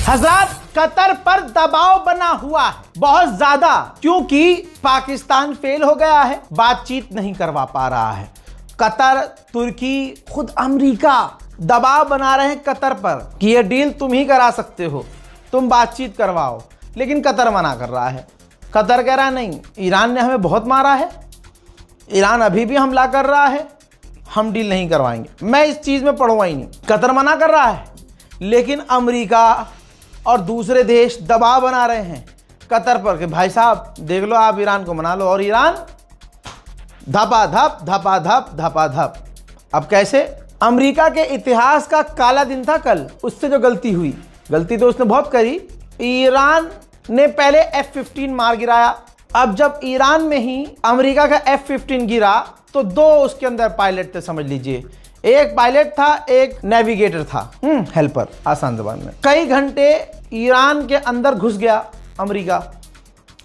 हज़रात, Qatar पर दबाव बना हुआ है बहुत ज्यादा, क्योंकि पाकिस्तान फेल हो गया है, बातचीत नहीं करवा पा रहा है। कतर, तुर्की, खुद अमेरिका दबाव बना रहे हैं कतर पर कि ये डील तुम ही करा सकते हो, तुम बातचीत करवाओ, लेकिन कतर मना कर रहा है। कतर कह रहा है नहीं, ईरान ने हमें बहुत मारा है, ईरान अभी भी हमला कर रहा है, हम डील नहीं करवाएंगे, मैं इस चीज़ में पड़ूंगा ही नहीं। कतर मना कर रहा है, लेकिन अमेरिका और दूसरे देश दबाव बना रहे हैं कतर पर कि भाई साहब देख लो, आप ईरान को मना लो, और ईरान धपाधप धपाधप धपाधप। अब कैसे? अमेरिका के इतिहास का काला दिन था कल, उससे जो गलती हुई, गलती तो उसने बहुत करी। ईरान ने पहले F-15 मार गिराया। अब जब ईरान में ही अमेरिका का F-15 गिरा तो दो उसके अंदर पायलट थे, समझ लीजिए, एक पायलट था, एक नेविगेटर था, हेल्पर, आसान ज़बान में। कई घंटे ईरान के अंदर घुस गया अमेरिका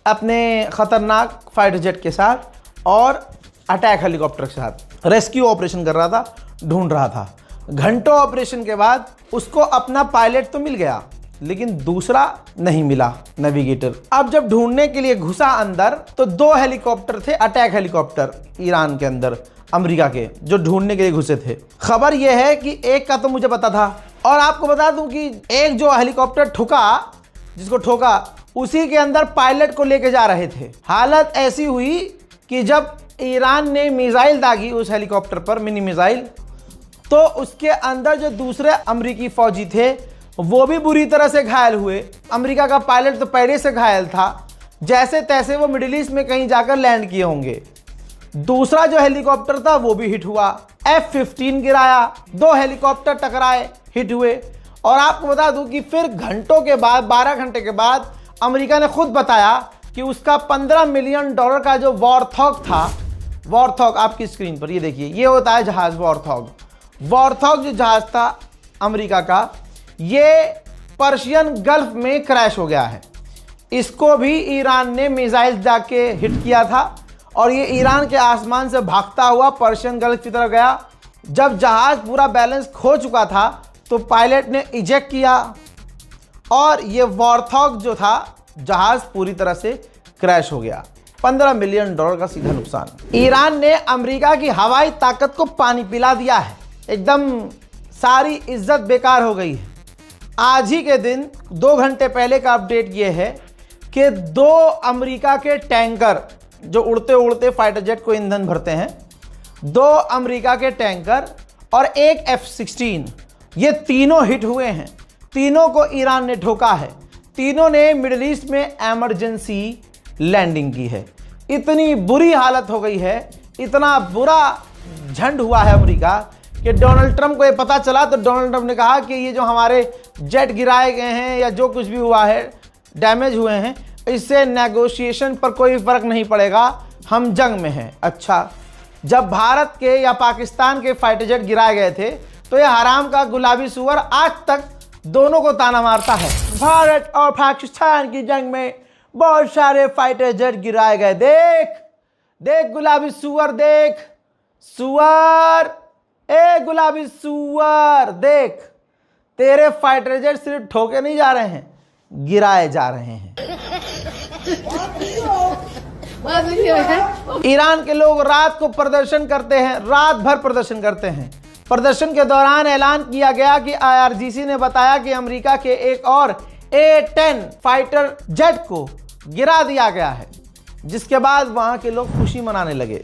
अपने खतरनाक फाइटर जेट के साथ और अटैक हेलीकॉप्टर के साथ रेस्क्यू ऑपरेशन कर रहा था, ढूंढ रहा था। घंटों ऑपरेशन के बाद उसको अपना पायलट तो मिल गया, लेकिन दूसरा नहीं मिला, नेविगेटर। अब जब ढूंढने के लिए घुसा अंदर तो दो हेलीकॉप्टर थे, अटैक हेलीकॉप्टर ईरान के अंदर, अमेरिका के, जो ढूंढने के लिए घुसे थे। खबर यह है कि एक का तो मुझे पता था, और आपको बता दूं कि एक जो हेलीकॉप्टर ठुका, जिसको ठोका, उसी के अंदर पायलट को लेके जा रहे थे। हालत ऐसी हुई कि जब ईरान ने मिसाइल दागी उस हेलीकॉप्टर पर, मिनी मिसाइल, तो उसके अंदर जो दूसरे अमेरिकी फौजी थे वो भी बुरी तरह से घायल हुए। अमेरिका का पायलट तो पहले से घायल था, जैसे तैसे वो मिडिल ईस्ट में कहीं जाकर लैंड किए होंगे। दूसरा जो हेलीकॉप्टर था वो भी हिट हुआ, F-15 गिराया, दो हेलीकॉप्टर टकराए, हिट हुए। और आपको बता दूं कि फिर घंटों के बाद, 12 घंटे के बाद, अमेरिका ने खुद बताया कि उसका $15 मिलियन का जो वॉरथॉग था, वॉरथॉग आपकी स्क्रीन पर ये देखिए, ये होता है जहाज वॉरथॉग। वॉरथॉग जो जहाज था अमेरिका का, ये पर्शियन गल्फ में क्रैश हो गया है। इसको भी ईरान ने मिसाइल जाके हिट किया था और ये ईरान के आसमान से भागता हुआ पर्शियन गल्फ की तरफ गया। जब जहाज पूरा बैलेंस खो चुका था तो पायलट ने इजेक्ट किया और ये वॉरथॉग जो था जहाज पूरी तरह से क्रैश हो गया। $15 मिलियन का सीधा नुकसान। ईरान ने अमेरिका की हवाई ताकत को पानी पिला दिया है, एकदम सारी इज्जत बेकार हो गई है। आज ही के दिन 2 घंटे पहले का अपडेट ये है कि 2 अमेरिका के टैंकर जो उड़ते उड़ते फाइटर जेट को ईंधन भरते हैं, 2 अमेरिका के टैंकर और एक F-16, ये तीनों हिट हुए हैं। तीनों को ईरान ने ठोका है, तीनों ने मिडिल ईस्ट में इमरजेंसी लैंडिंग की है। इतनी बुरी हालत हो गई है, इतना बुरा झंड हुआ है अमेरिका कि डोनाल्ड ट्रंप को ये पता चला तो डोनाल्ड ट्रंप ने कहा कि ये जो हमारे जेट गिराए गए हैं या जो कुछ भी हुआ है, डैमेज हुए हैं, इससे नेगोशिएशन पर कोई फर्क नहीं पड़ेगा, हम जंग में हैं। अच्छा, जब भारत के या पाकिस्तान के फाइटर जेट गिराए गए थे तो ये हराम का गुलाबी सुअर आज तक दोनों को ताना मारता है। भारत और पाकिस्तान की जंग में बहुत सारे फाइटर जेट गिराए गए, देख देख गुलाबी सुअर, देख सुअर, ए गुलाबी सुअर, देख तेरे फाइटर जेट सिर्फ ठोके नहीं जा रहे हैं, गिराए जा रहे हैं। ईरान के लोग रात को प्रदर्शन करते हैं, रात भर प्रदर्शन करते हैं। प्रदर्शन के दौरान ऐलान किया गया कि IRGC ने बताया कि अमेरिका के एक और A-10 फाइटर जेट को गिरा दिया गया है, जिसके बाद वहां के लोग खुशी मनाने लगे।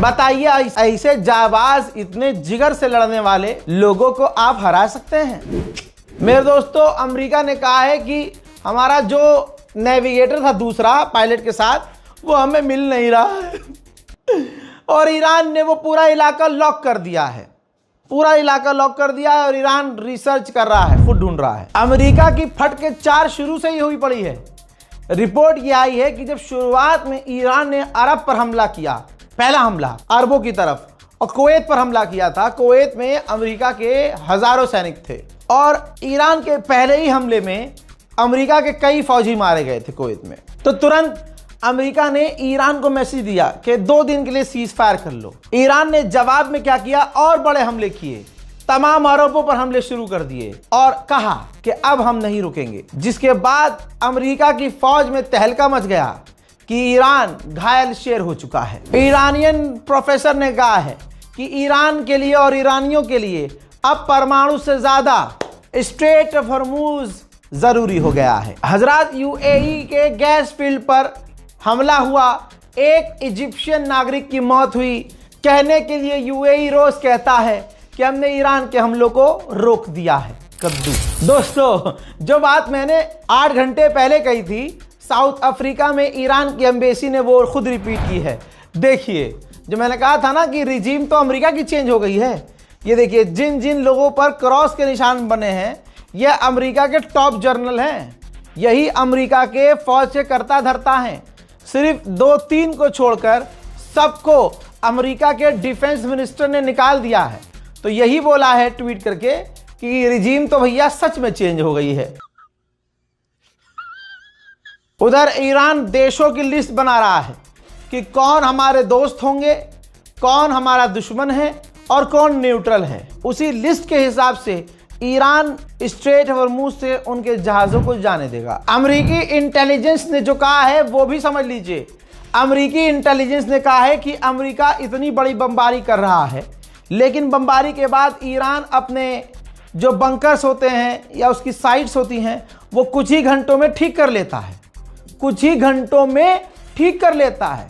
बताइए, ऐसे जाबाज, इतने जिगर से लड़ने वाले लोगों को आप हरा सकते हैं? मेरे दोस्तों, अमेरिका ने कहा है कि हमारा जो नेविगेटर था दूसरा पायलट के साथ, वो हमें मिल नहीं रहा है और ईरान ने वो पूरा इलाका लॉक कर दिया है, पूरा इलाका लॉक कर दिया है और ईरान रिसर्च कर रहा है, खुद ढूंढ रहा है। अमेरिका की फट के 4 शुरू से ही हुई पड़ी है। रिपोर्ट ये आई है कि जब शुरुआत में ईरान ने अरब पर हमला किया पहला हमला अरबों की तरफ, और कुवैत पर हमला किया था। कुवैत में अमेरिका के हजारों सैनिक थे और ईरान के पहले ही हमले में अमेरिका के कई फौजी मारे गए थे कुवैत में। तो तुरंत अमेरिका ने ईरान को मैसेज दिया कि 2 दिन के लिए सीज फायर कर लो। ईरान ने जवाब में क्या किया, और बड़े हमले किए, तमाम अरबों पर हमले शुरू कर दिए और कहा कि अब हम नहीं रुकेंगे। जिसके बाद अमेरिका की फौज में तहलका मच गया कि ईरान घायल शेर हो चुका है। ईरानियन प्रोफेसर ने कहा है कि ईरान के लिए और ईरानियों के लिए अब परमाणु से ज्यादा स्ट्रेट ऑफ हॉर्मुज जरूरी हो गया है। हजरत यूएई के गैस फील्ड पर हमला हुआ, एक इजिप्शियन नागरिक की मौत हुई। कहने के लिए यूएई रोज कहता है कि हमने ईरान के हमलों को रोक दिया है। कद्दू। दोस्तों, जो बात मैंने 8 घंटे पहले कही थी, साउथ अफ्रीका में ईरान की एम्बेसी ने वो खुद रिपीट की है। देखिए, जो मैंने कहा था ना कि रिजीम तो अमेरिका की चेंज हो गई है। ये देखिए, जिन जिन लोगों पर क्रॉस के निशान बने हैं, ये अमेरिका के टॉप जर्नल हैं। यही अमेरिका के फौज से करता धरता हैं। सिर्फ 2-3 को छोड़कर सबको अमेरिका के डिफेंस मिनिस्टर ने निकाल दिया है। तो यही बोला है ट्वीट करके कि रिजीम तो भैया सच में चेंज हो गई है। उधर ईरान देशों की लिस्ट बना रहा है कि कौन हमारे दोस्त होंगे, कौन हमारा दुश्मन है और कौन न्यूट्रल है। उसी लिस्ट के हिसाब से ईरान स्ट्रेट ऑफ हॉर्मुज से उनके जहाज़ों को जाने देगा। अमेरिकी इंटेलिजेंस ने जो कहा है वो भी समझ लीजिए। अमेरिकी इंटेलिजेंस ने कहा है कि अमेरिका इतनी बड़ी बमबारी कर रहा है, लेकिन बमबारी के बाद ईरान अपने जो बंकर्स होते हैं या उसकी साइट्स होती हैं, वो कुछ ही घंटों में ठीक कर लेता है। कुछ ही घंटों में ठीक कर लेता है,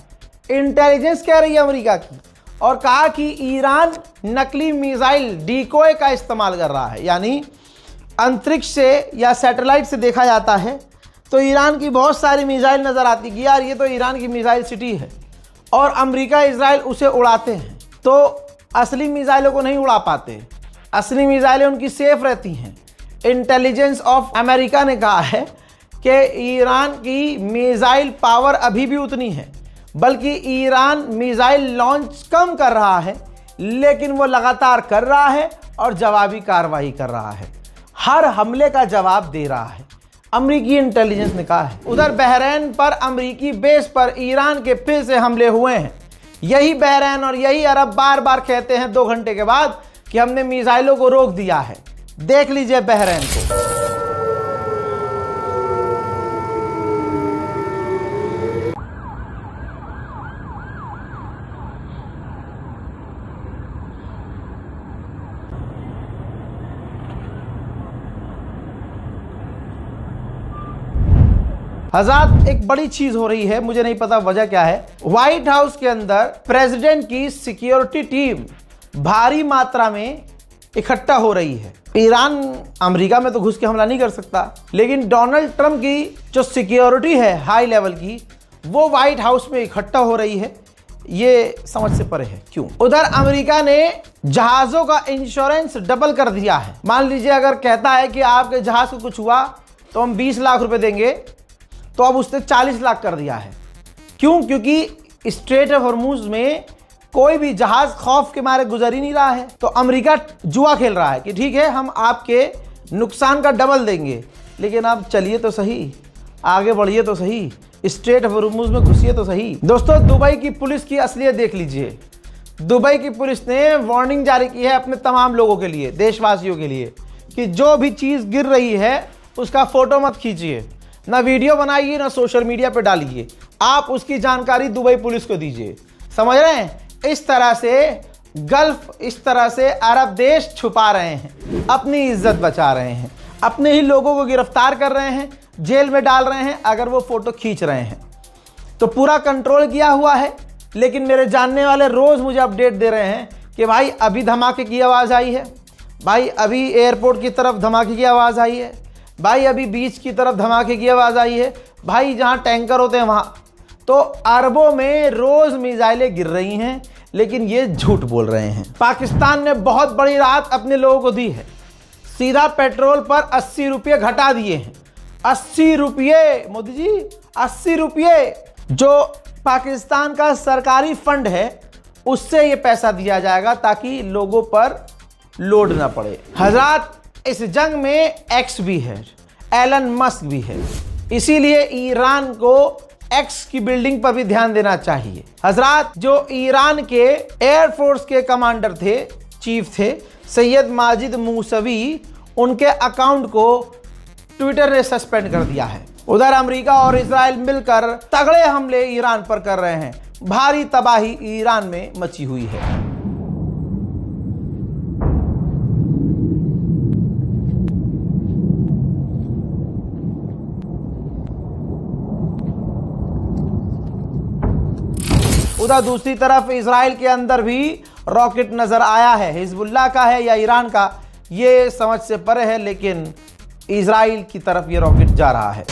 इंटेलिजेंस कह रही है अमेरिका की। और कहा कि ईरान नकली मिसाइल डीकोय का इस्तेमाल कर रहा है, यानी अंतरिक्ष से या सैटेलाइट से देखा जाता है तो ईरान की बहुत सारी मिसाइल नज़र आती कि यार ये तो ईरान की मिसाइल सिटी है, और अमेरिका इजराइल उसे उड़ाते हैं। तो असली मिसाइलों को नहीं उड़ा पाते, असली मिसाइलें उनकी सेफ रहती हैं। इंटेलिजेंस ऑफ अमेरिका ने कहा है कि ईरान की मिसाइल पावर अभी भी उतनी है, बल्कि ईरान मिसाइल लॉन्च कम कर रहा है, लेकिन वो लगातार कर रहा है और जवाबी कार्रवाई कर रहा है, हर हमले का जवाब दे रहा है, अमेरिकी इंटेलिजेंस ने कहा है। उधर बहरीन पर अमेरिकी बेस पर ईरान के फिर से हमले हुए हैं। यही बहरीन और यही अरब बार बार कहते हैं 2 घंटे के बाद कि हमने मिसाइलों को रोक दिया है। देख लीजिए बहरीन को। हज़रात, एक बड़ी चीज हो रही है, मुझे नहीं पता वजह क्या है। व्हाइट हाउस के अंदर प्रेसिडेंट की सिक्योरिटी टीम भारी मात्रा में इकट्ठा हो रही है। ईरान अमेरिका में तो घुस के हमला नहीं कर सकता, लेकिन डोनाल्ड ट्रंप की जो सिक्योरिटी है हाई लेवल की, वो व्हाइट हाउस में इकट्ठा हो रही है। ये समझ से परे है। क्यों? उधर अमेरिका ने जहाज़ों का इंश्योरेंस डबल कर दिया है। मान लीजिए अगर कहता है कि आपके जहाज़ को कुछ हुआ तो हम 20 लाख रुपए देंगे, तो अब उसने 40 लाख कर दिया है। क्यों? क्योंकि स्ट्रेट ऑफ हॉर्मुज में कोई भी जहाज खौफ के मारे गुजर ही नहीं रहा है। तो अमेरिका जुआ खेल रहा है कि ठीक है, हम आपके नुकसान का डबल देंगे, लेकिन आप चलिए तो सही, आगे बढ़िए तो सही, स्ट्रेट ऑफ हॉर्मुज में घुसिए तो सही। दोस्तों, दुबई की पुलिस की असलियत देख लीजिए। दुबई की पुलिस ने वार्निंग जारी की है अपने तमाम लोगों के लिए, देशवासियों के लिए, कि जो भी चीज़ गिर रही है उसका फोटो मत खींचिए, ना वीडियो बनाइए, ना सोशल मीडिया पे डालिए, आप उसकी जानकारी दुबई पुलिस को दीजिए। समझ रहे हैं? इस तरह से गल्फ, इस तरह से अरब देश छुपा रहे हैं, अपनी इज्जत बचा रहे हैं, अपने ही लोगों को गिरफ्तार कर रहे हैं, जेल में डाल रहे हैं अगर वो फोटो खींच रहे हैं। तो पूरा कंट्रोल किया हुआ है। लेकिन मेरे जानने वाले रोज मुझे अपडेट दे रहे हैं कि भाई अभी धमाके की आवाज़ आई है, भाई अभी एयरपोर्ट की तरफ धमाके की आवाज़ आई है, भाई अभी बीच की तरफ धमाके की आवाज़ आई है, भाई जहाँ टैंकर होते हैं वहाँ। तो अरबों में रोज़ मिसाइलें गिर रही हैं, लेकिन ये झूठ बोल रहे हैं। पाकिस्तान ने बहुत बड़ी राहत अपने लोगों को दी है। सीधा पेट्रोल पर 80 रुपये घटा दिए हैं। 80 रुपये मोदी जी, 80 रुपये। जो पाकिस्तान का सरकारी फंड है उससे ये पैसा दिया जाएगा ताकि लोगों पर लोड ना पड़े। हजरात, इस जंग में एक्स भी है, एलन मस्क भी है, इसीलिए ईरान को एक्स की बिल्डिंग पर भी ध्यान देना चाहिए। हजरात, जो ईरान के एयरफोर्स के कमांडर थे, चीफ थे, सैयद माजिद मूसवी, उनके अकाउंट को ट्विटर ने सस्पेंड कर दिया है। उधर अमेरिका और इजराइल मिलकर तगड़े हमले ईरान पर कर रहे हैं। भारी तबाही ईरान में मची हुई है। उधर दूसरी तरफ इजराइल के अंदर भी रॉकेट नजर आया है। हिजबुल्लाह का है या ईरान का, ये समझ से परे है, लेकिन इजराइल की तरफ ये रॉकेट जा रहा है।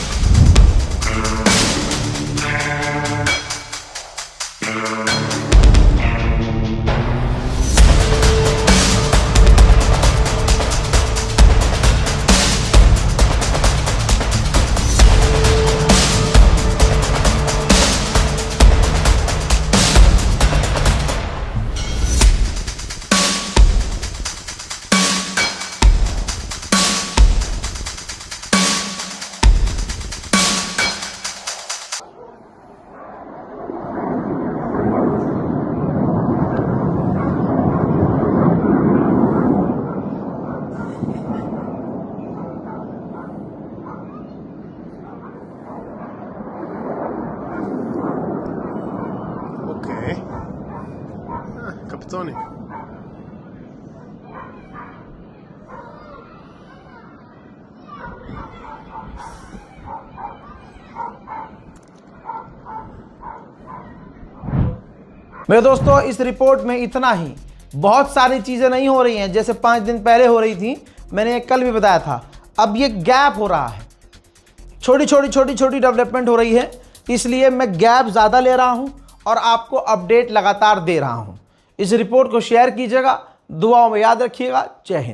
Capitone. मेरे दोस्तों, इस रिपोर्ट में इतना ही। बहुत सारी चीजें नहीं हो रही हैं जैसे 5 दिन पहले हो रही थी। मैंने कल भी बताया था। अब ये गैप हो रहा है, छोटी छोटी डेवलपमेंट हो रही है, इसलिए मैं गैप ज़्यादा ले रहा हूं और आपको अपडेट लगातार दे रहा हूं। इस रिपोर्ट को शेयर कीजिएगा, दुआओं में याद रखिएगा। जय हिंद।